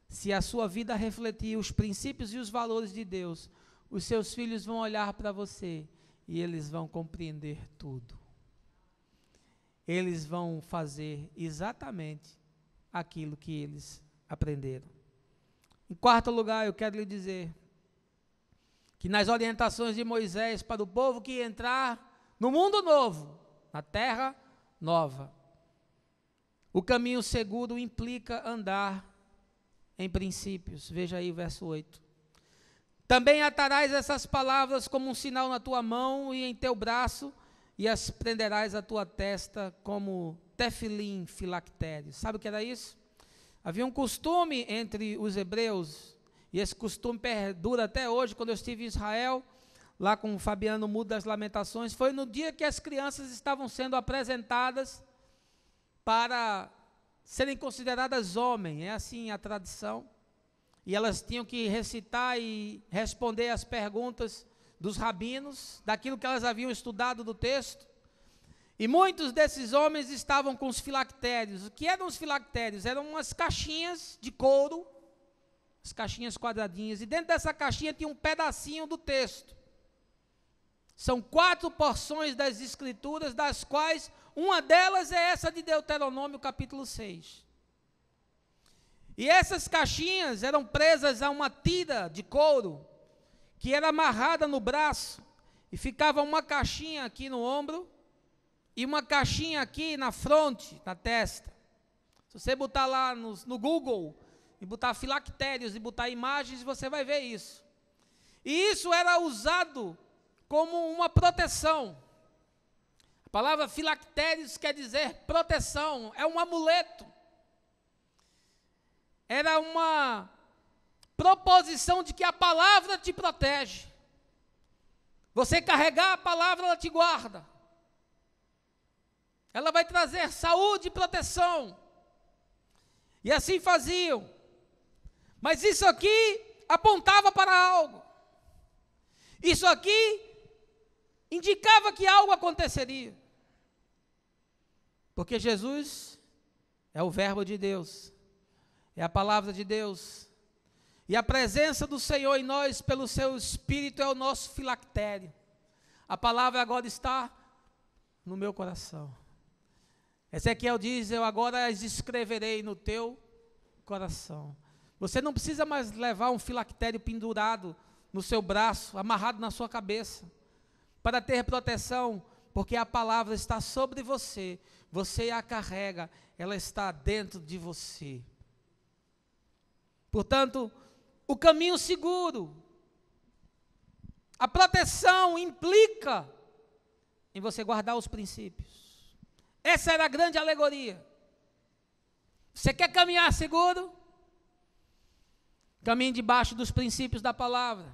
se a sua vida refletir os princípios e os valores de Deus, os seus filhos vão olhar para você e eles vão compreender tudo. eles vão fazer exatamente aquilo que eles aprenderam. Em quarto lugar, eu quero lhe dizer que nas orientações de Moisés para o povo que ia entrar no mundo novo, na terra nova, o caminho seguro implica andar em princípios. Veja aí o verso 8. Também atarás essas palavras como um sinal na tua mão e em teu braço, e as prenderás à tua testa como tefilim filactérios. Sabe o que era isso? Havia um costume entre os hebreus, e esse costume perdura até hoje. Quando eu estive em Israel, lá com o Fabiano Mudo das Lamentações, foi no dia que as crianças estavam sendo apresentadas para serem consideradas homens, é assim a tradição, e elas tinham que recitar e responder às perguntas dos rabinos, daquilo que elas haviam estudado do texto, e muitos desses homens estavam com os filactérios. O que eram os filactérios? Eram umas caixinhas de couro, as caixinhas quadradinhas, e dentro dessa caixinha tinha um pedacinho do texto. São 4 porções das escrituras, das quais uma delas é essa de Deuteronômio capítulo 6. E essas caixinhas eram presas a uma tira de couro, que era amarrada no braço, e ficava uma caixinha aqui no ombro, e uma caixinha aqui na fronte, na testa. Se você botar lá no Google, e botar filactérios, e botar imagens, você vai ver isso. E isso era usado como uma proteção. A palavra filactérios quer dizer proteção, é um amuleto. Era uma proposição de que a palavra te protege. Você carregar a palavra, ela te guarda. Ela vai trazer saúde e proteção. E assim faziam. Mas isso aqui apontava para algo. Isso aqui indicava que algo aconteceria. Porque Jesus é o verbo de Deus. É a palavra de Deus. E a presença do Senhor em nós, pelo seu Espírito, é o nosso filactério. A palavra agora está no meu coração. Ezequiel diz: eu agora as escreverei no teu coração. Você não precisa mais levar um filactério pendurado no seu braço, amarrado na sua cabeça, para ter proteção, porque a palavra está sobre você. Você a carrega, ela está dentro de você. Portanto, o caminho seguro, a proteção implica em você guardar os princípios. Essa era a grande alegoria. Você quer caminhar seguro? Caminhe debaixo dos princípios da palavra.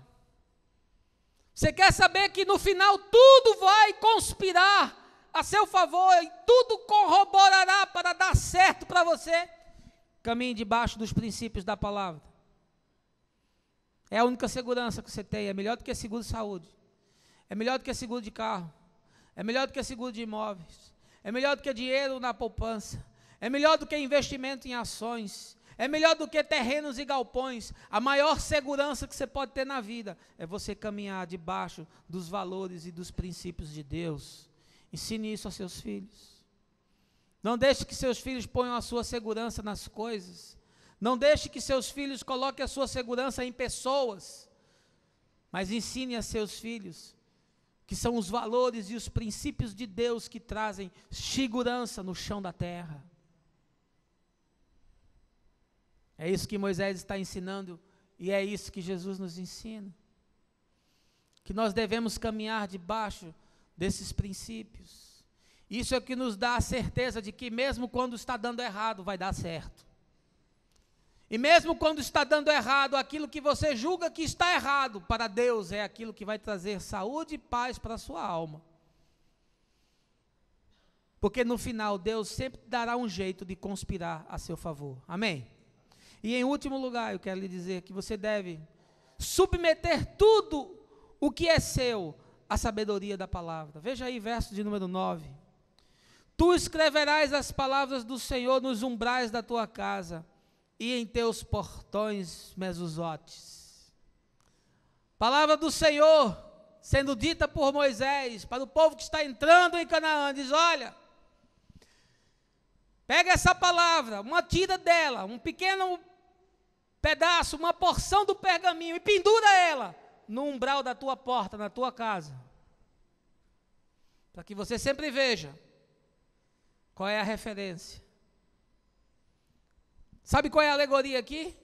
Você quer saber que no final tudo vai conspirar a seu favor e tudo corroborará para dar certo para você? Caminhe debaixo dos princípios da palavra. É a única segurança que você tem. É melhor do que seguro de saúde. É melhor do que seguro de carro. É melhor do que seguro de imóveis. É melhor do que dinheiro na poupança. É melhor do que investimento em ações. É melhor do que terrenos e galpões. A maior segurança que você pode ter na vida é você caminhar debaixo dos valores e dos princípios de Deus. Ensine isso aos seus filhos. Não deixe que seus filhos ponham a sua segurança nas coisas. Não deixe que seus filhos coloquem a sua segurança em pessoas. Mas ensine a seus filhos que são os valores e os princípios de Deus que trazem segurança no chão da terra. É isso que Moisés está ensinando e é isso que Jesus nos ensina. Que nós devemos caminhar debaixo desses princípios. Isso é o que nos dá a certeza de que mesmo quando está dando errado, vai dar certo. E mesmo quando está dando errado, aquilo que você julga que está errado, para Deus é aquilo que vai trazer saúde e paz para a sua alma. Porque no final, Deus sempre dará um jeito de conspirar a seu favor. Amém? E em último lugar, eu quero lhe dizer que você deve submeter tudo o que é seu à sabedoria da palavra. Veja aí, verso de número 9. Tu escreverás as palavras do Senhor nos umbrais da tua casa e em teus portões mesuzotes. Palavra do Senhor sendo dita por Moisés para o povo que está entrando em Canaã, diz: olha, Pega essa palavra, uma tira dela, um pequeno pedaço, uma porção do pergaminho e pendura ela no umbral da tua porta, na tua casa. Para que você sempre veja qual é a referência. Sabe qual é a alegoria aqui?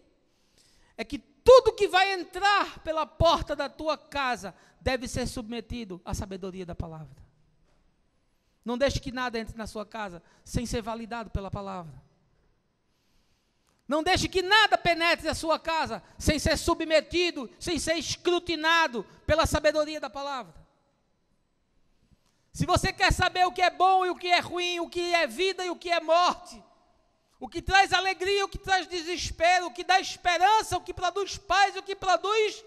É que tudo que vai entrar pela porta da tua casa deve ser submetido à sabedoria da palavra. Não deixe que nada entre na sua casa sem ser validado pela palavra. Não deixe que nada penetre na sua casa sem ser submetido, sem ser escrutinado pela sabedoria da palavra. Se você quer saber o que é bom e o que é ruim, o que é vida e o que é morte, o que traz alegria, o que traz desespero, o que dá esperança, o que produz paz, o que produz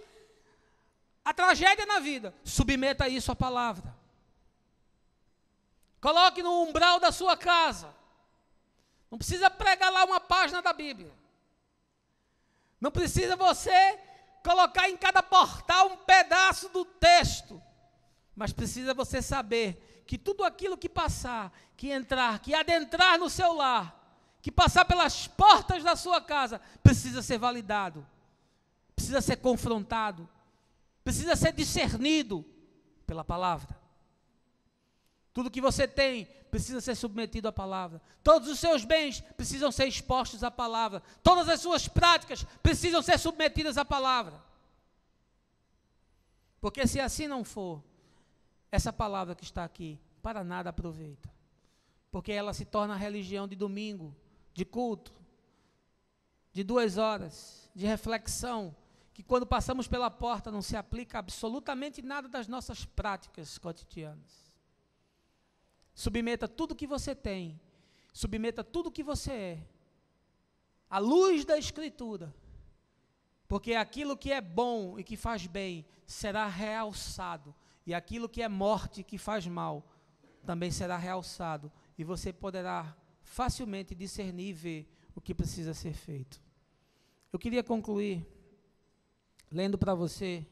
a tragédia na vida, submeta isso à palavra. Coloque no umbral da sua casa. Não precisa pregar lá uma página da Bíblia. Não precisa você colocar em cada portal um pedaço do texto. Mas precisa você saber que tudo aquilo que passar, que entrar, que adentrar no seu lar, que passar pelas portas da sua casa, precisa ser validado, precisa ser confrontado, precisa ser discernido pela palavra. Tudo que você tem precisa ser submetido à palavra. Todos os seus bens precisam ser expostos à palavra. Todas as suas práticas precisam ser submetidas à palavra. Porque se assim não for, essa palavra que está aqui, para nada aproveita. Porque ela se torna religião de domingo, de culto, de 2 horas, de reflexão, que quando passamos pela porta não se aplica absolutamente nada das nossas práticas cotidianas. Submeta tudo que você tem, submeta tudo que você é, à luz da Escritura, porque aquilo que é bom e que faz bem será realçado, e aquilo que é morte e que faz mal também será realçado, e você poderá facilmente discernir e ver o que precisa ser feito. Eu queria concluir lendo para você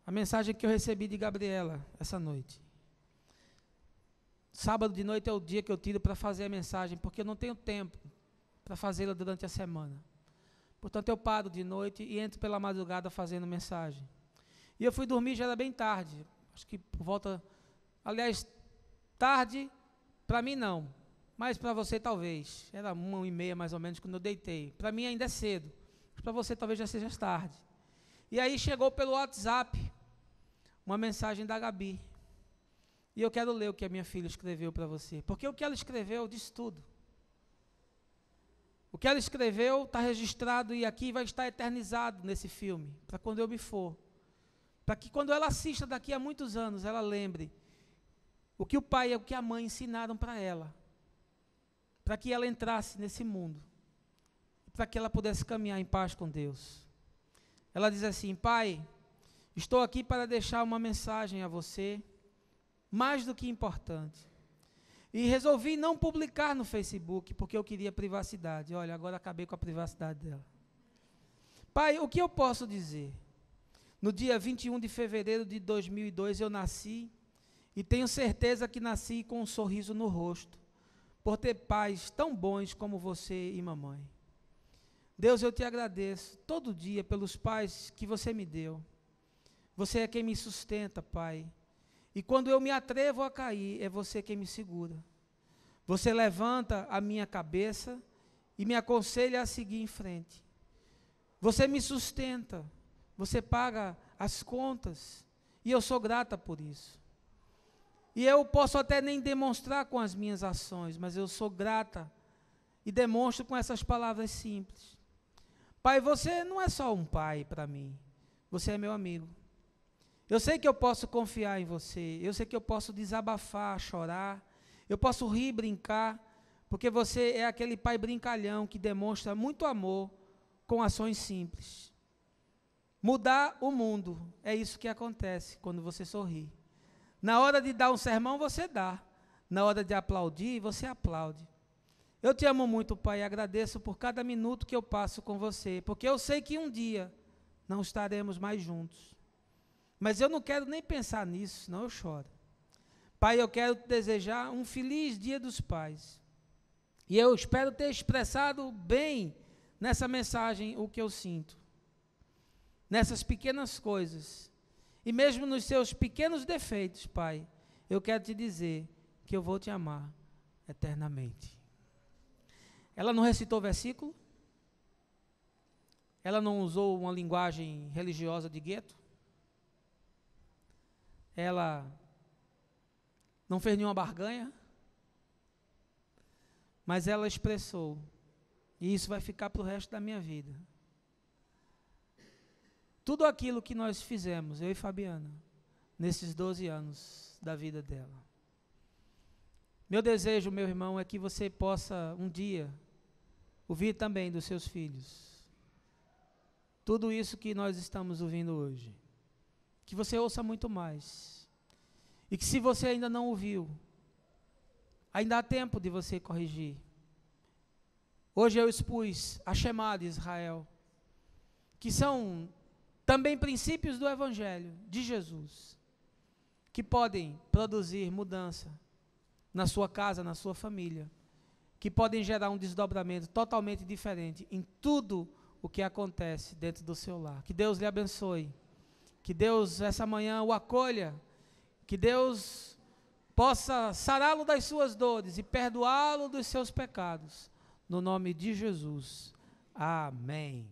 a mensagem que eu recebi de Gabriela essa noite. Sábado de noite é o dia que eu tiro para fazer a mensagem, porque eu não tenho tempo para fazê-la durante a semana. Portanto, eu paro de noite e entro pela madrugada fazendo mensagem. E eu fui dormir, já era bem tarde, acho que por volta, aliás, tarde, para mim não, mas para você talvez, era 1h30 mais ou menos quando eu deitei. Para mim ainda é cedo, mas para você talvez já seja tarde. E aí chegou pelo WhatsApp uma mensagem da Gabi. E eu quero ler o que a minha filha escreveu para você, porque o que ela escreveu diz tudo. O que ela escreveu está registrado e aqui vai estar eternizado nesse filme, para quando eu me for. Para que quando ela assista daqui a muitos anos, ela lembre o que o pai e o que a mãe ensinaram para ela. Para que ela entrasse nesse mundo. Para que ela pudesse caminhar em paz com Deus. Ela diz assim: Pai, estou aqui para deixar uma mensagem a você, mais do que importante. E resolvi não publicar no Facebook, porque eu queria privacidade. Olha, agora acabei com a privacidade dela. Pai, o que eu posso dizer? No dia 21 de fevereiro de 2002 eu nasci, e tenho certeza que nasci com um sorriso no rosto, por ter pais tão bons como você e mamãe. Deus, eu te agradeço todo dia pelos pais que você me deu. Você é quem me sustenta, Pai. E quando eu me atrevo a cair, é você quem me segura. Você levanta a minha cabeça e me aconselha a seguir em frente. Você me sustenta, você paga as contas, e eu sou grata por isso. E eu posso até nem demonstrar com as minhas ações, mas eu sou grata e demonstro com essas palavras simples. Pai, você não é só um pai para mim, você é meu amigo. Eu sei que eu posso confiar em você, eu sei que eu posso desabafar, chorar, eu posso rir, brincar, porque você é aquele pai brincalhão que demonstra muito amor com ações simples. Mudar o mundo, é isso que acontece quando você sorri. Na hora de dar um sermão, você dá. Na hora de aplaudir, você aplaude. Eu te amo muito, Pai, e agradeço por cada minuto que eu passo com você, porque eu sei que um dia não estaremos mais juntos. Mas eu não quero nem pensar nisso, senão eu choro. Pai, eu quero te desejar um feliz Dia dos Pais. E eu espero ter expressado bem nessa mensagem o que eu sinto. Nessas pequenas coisas. E mesmo nos seus pequenos defeitos, Pai, eu quero te dizer que eu vou te amar eternamente. Ela não recitou versículo? Ela não usou uma linguagem religiosa de gueto? Ela não fez nenhuma barganha? Mas ela expressou, e isso vai ficar para o resto da minha vida. Tudo aquilo que nós fizemos, eu e Fabiana, nesses 12 anos da vida dela. Meu desejo, meu irmão, é que você possa um dia ouvir também dos seus filhos tudo isso que nós estamos ouvindo hoje. Que você ouça muito mais. E que se você ainda não ouviu, ainda há tempo de você corrigir. Hoje eu expus a Shema de Israel, que são também princípios do Evangelho de Jesus, que podem produzir mudança na sua casa, na sua família, que podem gerar um desdobramento totalmente diferente em tudo o que acontece dentro do seu lar. Que Deus lhe abençoe, que Deus essa manhã o acolha, que Deus possa sará-lo das suas dores e perdoá-lo dos seus pecados, no nome de Jesus. Amém.